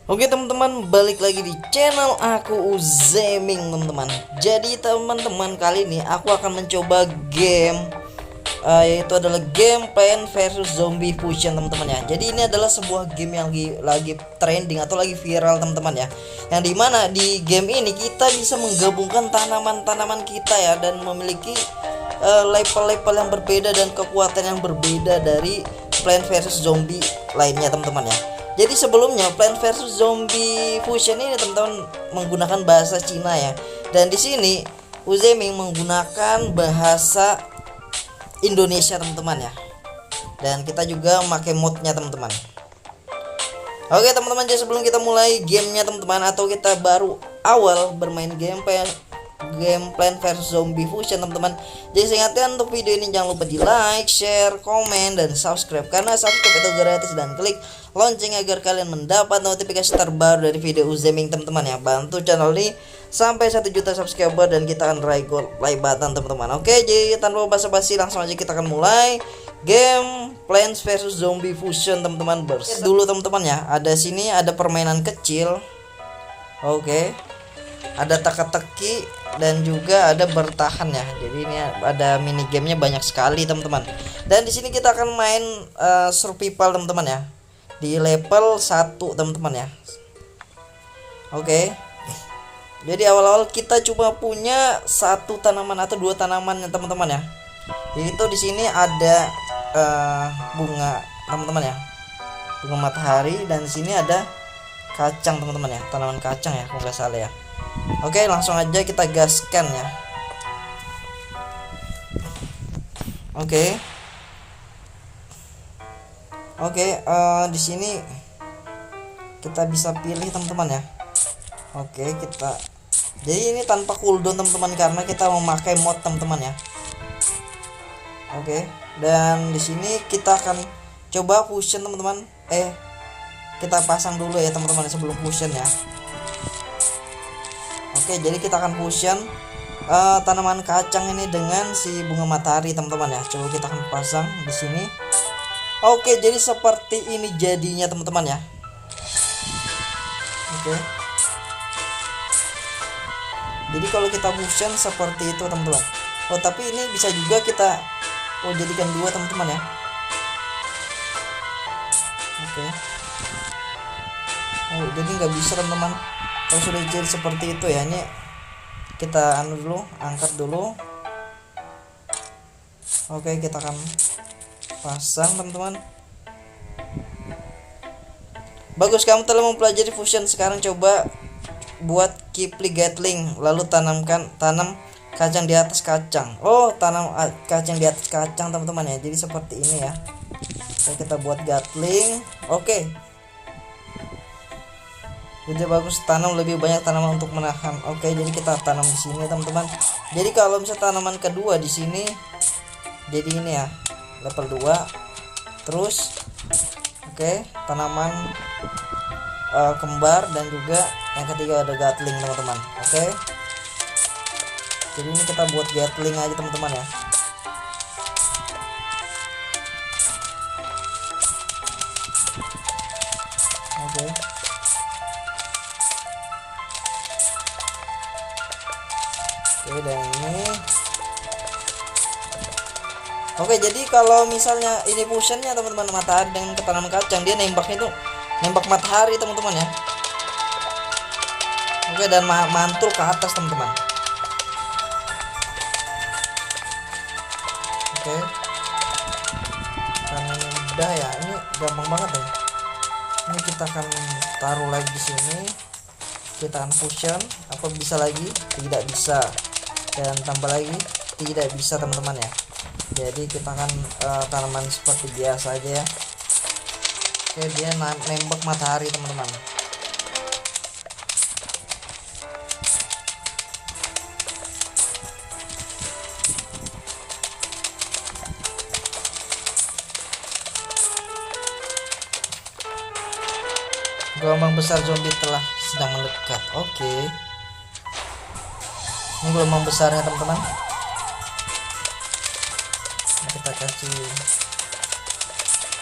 Oke teman-teman, balik lagi di channel aku Uzeming teman-teman. Jadi teman-teman, kali ini aku akan mencoba game yaitu adalah game Plants vs Zombie Fusion teman-teman ya. Jadi ini adalah sebuah game yang lagi trending atau lagi viral teman-teman ya. Yang dimana di game ini kita bisa menggabungkan tanaman-tanaman kita ya, dan memiliki level-level yang berbeda dan kekuatan yang berbeda dari Plants vs Zombie lainnya teman-teman ya. Jadi sebelumnya Plants vs Zombie Fusion ini teman-teman menggunakan bahasa Cina ya. Dan di sini Uzeming menggunakan bahasa Indonesia teman-teman ya. Dan kita juga memakai modnya teman-teman. Oke teman-teman, jadi sebelum kita mulai gamenya teman-teman, atau kita baru awal bermain game Plants vs Zombie Fusion teman-teman, jadi saya ingatkan untuk video ini jangan lupa di like, share, komen, dan subscribe, karena subscribe itu gratis, dan klik lonceng agar kalian mendapat notifikasi terbaru dari video Uzeming teman-teman ya. Bantu channel ini sampai 1 juta subscriber dan kita akan raih gold play button teman-teman. Oke, jadi tanpa basa-basi langsung aja kita akan mulai game Plants vs Zombie Fusion teman-teman. Dulu teman-teman ya, ada sini ada permainan kecil. Oke, ada teka-teki dan juga ada bertahan ya. Jadi ini ada mini gamenya banyak sekali teman-teman. Dan di sini kita akan main survival teman-teman ya, di level 1 teman-teman ya. Oke, jadi awal-awal kita cuma punya satu tanaman atau 2 tanaman ya teman-teman ya. Yaitu di sini ada bunga teman-teman ya, bunga matahari, dan di sini ada kacang teman-teman ya, tanaman kacang ya kalau nggak salah ya. Oke, langsung aja kita gaskan ya. Oke, di sini kita bisa pilih teman-teman ya. Oke, jadi ini tanpa cooldown teman-teman, karena kita memakai mod teman-teman ya. Oke, dan di sini kita akan coba fusion teman-teman. Kita pasang dulu ya teman-teman sebelum fusion ya. Oke, jadi kita akan fusion tanaman kacang ini dengan si bunga matahari teman-teman ya. Coba kita akan pasang di sini. Oke, jadi seperti ini jadinya teman-teman ya. Oke, jadi kalau kita fusion seperti itu teman-teman. Oh, tapi ini bisa juga kita jadikan 2 teman-teman ya. Oke. Oh, jadi nggak bisa teman-teman. Kalau sudah jadi seperti itu ya, ini kita dulu, angkat dulu. Oke, kita akan pasang teman-teman. Bagus, kamu telah mempelajari fusion. Sekarang coba buat Kipli Gatling, lalu tanam kacang di atas kacang. Oh, tanam kacang di atas kacang teman-teman ya. Jadi seperti ini ya. Oke, kita buat Gatling. Oke, jadi bagus, tanam lebih banyak tanaman untuk menahan. Oke, jadi kita tanam di sini teman-teman. Jadi kalau misalnya tanaman kedua di sini, jadi ini ya, level 2. Terus oke, tanaman kembar, dan juga yang ketiga ada Gatling teman-teman. Oke, jadi ini kita buat Gatling aja teman-teman ya. Oke, dan ini. Oke, jadi kalau misalnya ini fusionnya teman-teman, matahari dengan tanaman kacang, dia nembaknya itu nembak matahari teman-teman ya. Oke, dan mantul ke atas teman-teman. Oke, karena ini udah ya, ini gampang banget ya. Ini kita akan taruh lagi di sini. Kita akan fusion. Apa bisa lagi? Tidak bisa. Dan tambah lagi tidak bisa teman-teman ya. Jadi kita akan tanaman seperti biasa aja ya. Oke, dia nembak matahari teman-teman. Gelombang besar zombie telah sedang mendekat. Oke, ini gelombang besarnya teman-teman. Kita kasih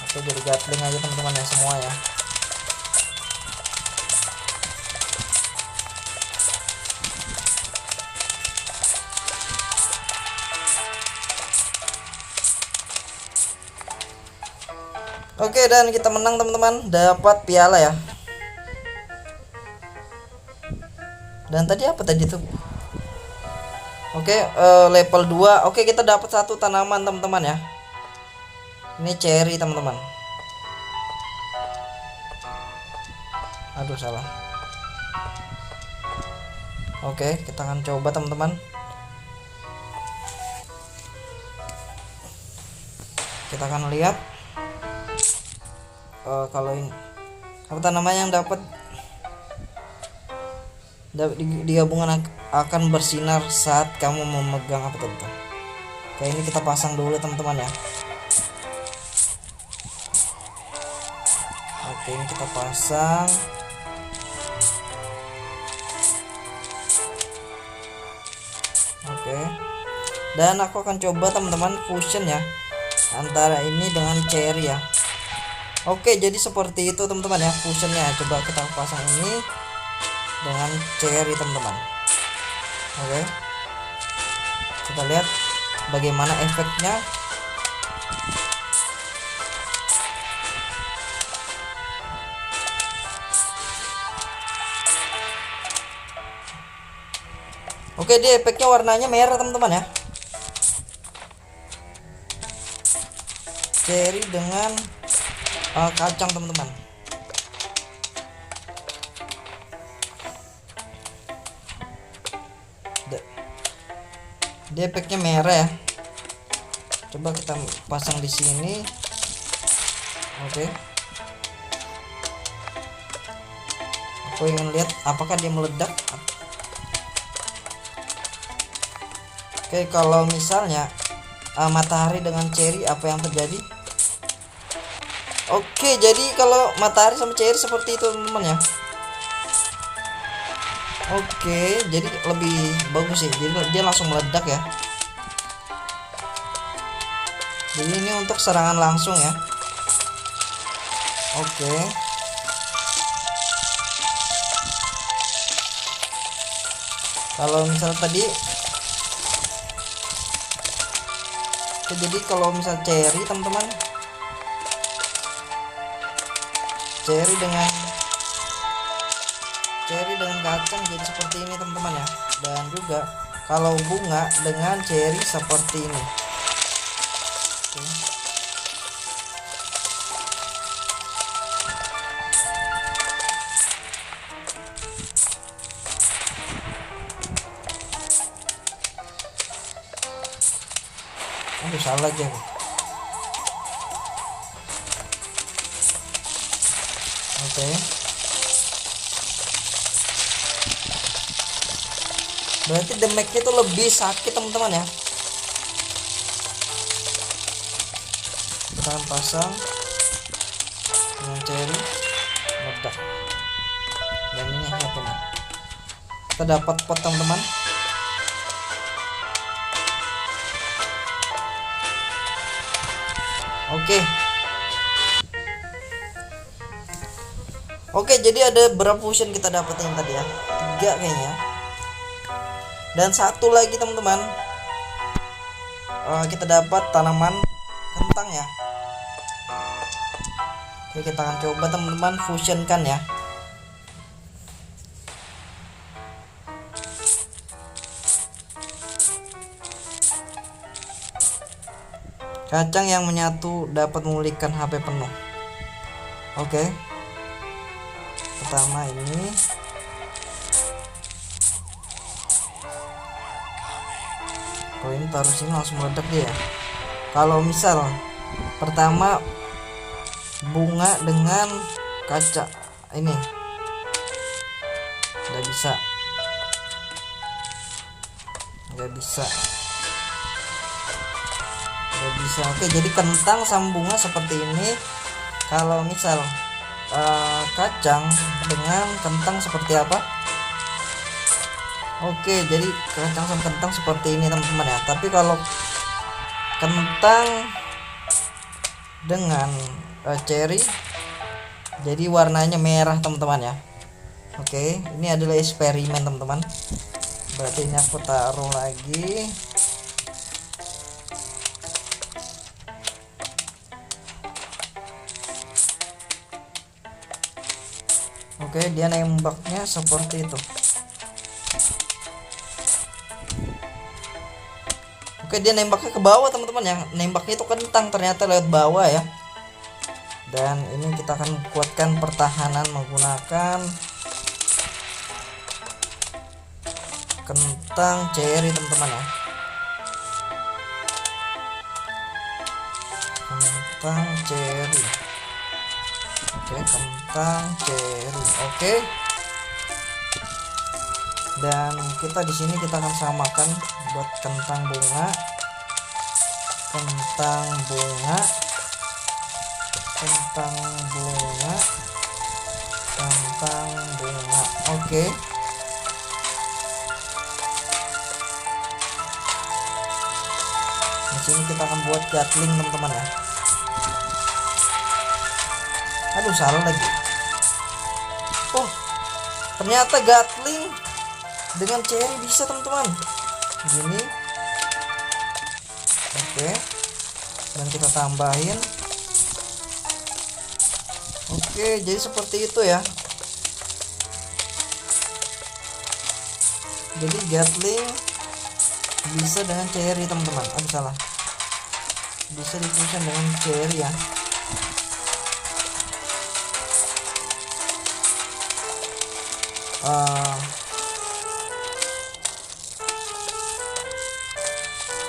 Oke, jadi gatling aja teman-teman ya semua ya. Oke, dan kita menang teman-teman, dapat piala ya. Dan tadi apa tadi tuh? Oke, level 2. Oke, kita dapat satu tanaman teman-teman ya. Ini cherry teman-teman. Aduh, salah. Oke, kita akan coba teman-teman. Kita akan lihat kalau ini apa tanaman yang dapat digabungan akan bersinar saat kamu memegang apa tadi. Oke, ini kita pasang dulu teman-teman ya. Oke, ini kita pasang. Oke, dan aku akan coba teman-teman fusion ya antara ini dengan cherry ya. Oke, jadi seperti itu teman-teman ya fusionnya. Coba kita pasang ini dengan cherry teman-teman. Oke, kita lihat bagaimana efeknya. Oke, dia efeknya warnanya merah teman-teman ya. Cherry dengan kacang teman-teman. Dia efeknya merah ya. Coba kita pasang di sini. Oke. Aku ingin lihat apakah dia meledak. Oke, kalau misalnya matahari dengan cherry, apa yang terjadi? Oke, jadi kalau matahari sama cherry seperti itu teman-teman ya. Oke, jadi lebih bagus sih. Jadi dia langsung meledak ya. Jadi ini untuk serangan langsung ya. Oke. Kalau misal tadi, jadi kalau misal cherry teman-teman, cherry dengan kacang jadi seperti ini teman-teman ya. Dan juga kalau bunga dengan cherry seperti ini. Aduh, salah aja. Oke. Berarti damage-nya itu lebih sakit teman-teman ya. Kita akan pasang dengan cherry meledak. Dan ini apa nih? Kita dapat pot teman-teman. Oke, jadi ada berapa fusion kita dapetin tadi ya? 3 kayaknya. Dan satu lagi teman-teman, kita dapat tanaman kentang ya. Oke, kita akan coba teman-teman fusionkan ya. Kacang yang menyatu dapat memulihkan HP penuh. Oke. Pertama ini. Oh, ini taruh sini langsung meledak dia. Kalau misal pertama bunga dengan kaca ini nggak bisa. Oke, jadi kentang sama bunga seperti ini. Kalau misal kacang dengan kentang seperti apa? Oke, jadi kacang sama kentang seperti ini teman-teman ya. Tapi kalau kentang dengan cherry, jadi warnanya merah teman-teman ya. Oke, ini adalah eksperimen teman-teman. Berarti ini aku taruh lagi. Oke, dia nembaknya seperti itu. Oke, dia nembaknya ke bawah teman-teman ya. Nembaknya itu kentang ternyata lewat bawah ya. Dan ini kita akan kuatkan pertahanan menggunakan kentang cherry teman-teman ya. Kentang cherry. Oke, kentang cherry. Oke. Dan kita di sini kita akan samakan buat kentang bunga. Kentang bunga. Kentang bunga. Kentang bunga. Oke. Di sini kita akan buat gatling teman-teman ya. Aduh, salah lagi. Oh, ternyata gatling dengan cherry bisa teman-teman. Gini. Oke. Dan kita tambahin. Oke, jadi seperti itu ya. Jadi gatling bisa dengan cherry teman-teman. Aduh, salah. Bisa dituliskan dengan cherry ya.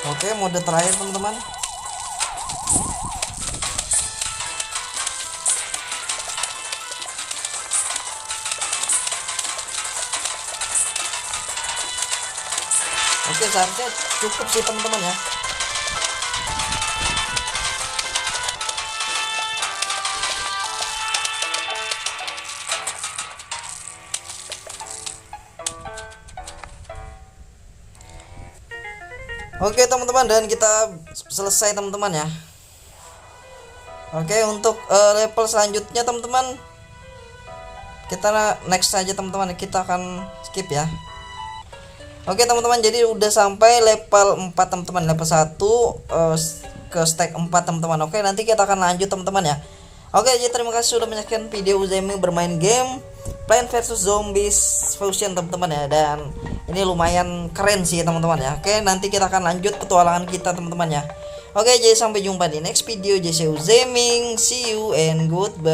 Oke, mode terakhir teman-teman. Oke, seharusnya cukup sih teman-teman ya. Oke teman-teman, dan kita selesai teman-teman ya. Oke, untuk level selanjutnya teman-teman, kita next saja teman-teman. Kita akan skip ya. Oke teman-teman, jadi udah sampai level 4 teman-teman. Level 1 ke stack 4 teman-teman. Oke, nanti kita akan lanjut teman-teman ya. Oke, jadi terima kasih sudah menyaksikan video Uzemi bermain game Plants vs Zombies Fusion teman-teman ya. Dan ini lumayan keren sih teman-teman ya. Oke, nanti kita akan lanjut petualangan kita teman-teman ya. Oke, jadi sampai jumpa di next video. JC Uzeming, see you and goodbye.